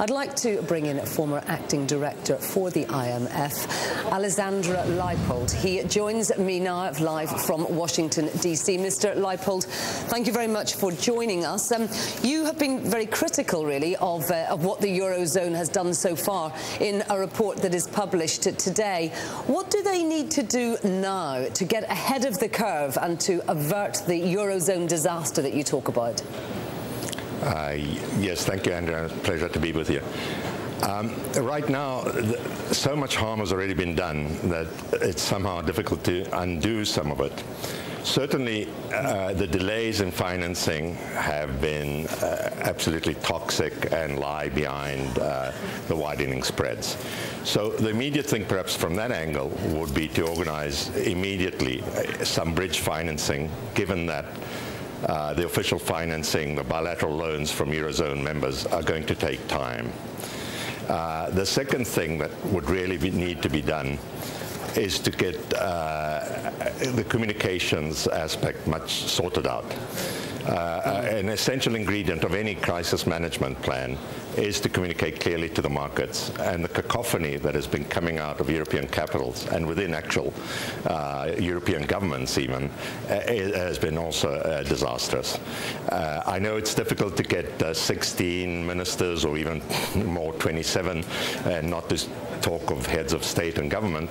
I'd like to bring in former acting director for the IMF, Alessandro Leipold. He joins me now live from Washington, D.C. Mr. Leipold, thank you very much for joining us. You have been very critical, really, of what the Eurozone has done so far in a report that is published today. What do they need to do now to get ahead of the curve and to avert the Eurozone disaster that you talk about? Yes, thank you, Andrea. Pleasure to be with you. Right now, so much harm has already been done that it's somehow difficult to undo some of it. Certainly, the delays in financing have been absolutely toxic and lie behind the widening spreads. So the immediate thing, perhaps from that angle, would be to organize immediately some bridge financing, given that the official financing, the bilateral loans from Eurozone members are going to take time. The second thing that would really need to be done is to get the communications aspect much sorted out. An essential ingredient of any crisis management plan is to communicate clearly to the markets, and the cacophony that has been coming out of European capitals and within actual European governments even has been also disastrous. I know it's difficult to get 16 ministers or even more, 27, and not to talk of heads of state and government,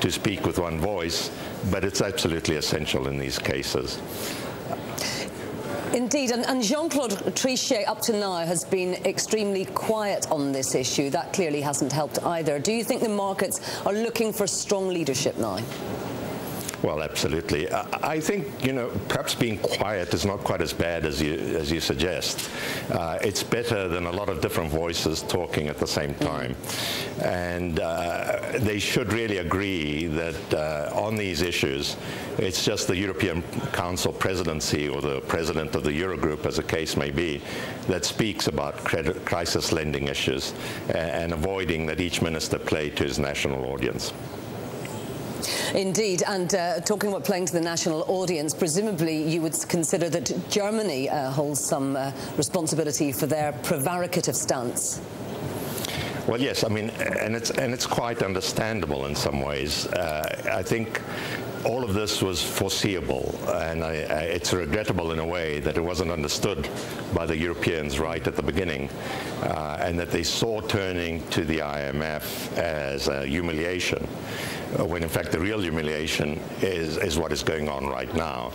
to speak with one voice, but it's absolutely essential in these cases. Indeed, and Jean-Claude Trichet up to now has been extremely quiet on this issue. That clearly hasn't helped either. Do you think the markets are looking for strong leadership now? Well, absolutely. I think, perhaps being quiet is not quite as bad as you suggest. It's better than a lot of different voices talking at the same time. And they should really agree that on these issues, it's just the European Council presidency or the president of the Eurogroup, as the case may be, that speaks about credit crisis lending issues and avoiding that each minister play to his national audience. Indeed, and talking about playing to the national audience, presumably you would consider that Germany holds some responsibility for their prevaricative stance. Well, yes, I mean, and it's quite understandable in some ways. I think all of this was foreseeable, and it's regrettable in a way that it wasn't understood by the Europeans right at the beginning, and that they saw turning to the IMF as a humiliation, when in fact the real humiliation is what is going on right now.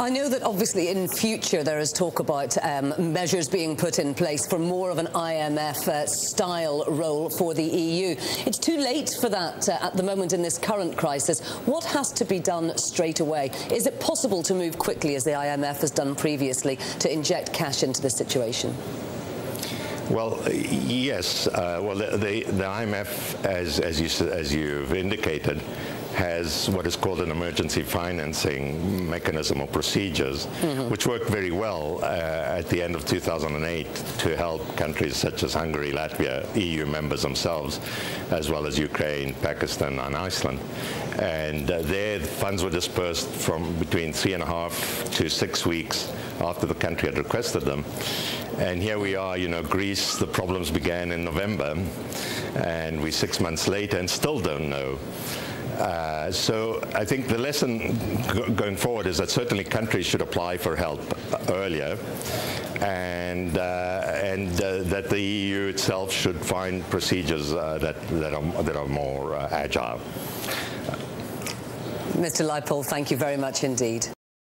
I know that obviously in future there is talk about measures being put in place for more of an IMF-style role for the EU. It's too late for that at the moment in this current crisis. What has to be done straight away? Is it possible to move quickly, as the IMF has done previously, to inject cash into this situation? Well, yes. Well, the IMF, as you've indicated, has what is called an emergency financing mechanism or procedures, which worked very well at the end of 2008 to help countries such as Hungary, Latvia, EU members themselves, as well as Ukraine, Pakistan, and Iceland. And their funds were dispersed from between 3.5 to 6 weeks after the country had requested them. And here we are, Greece, the problems began in November, and we're 6 months later and still don't know. So I think the lesson going forward is that certainly countries should apply for help earlier, and that the EU itself should find procedures that are more agile. Mr. Leipold, thank you very much indeed.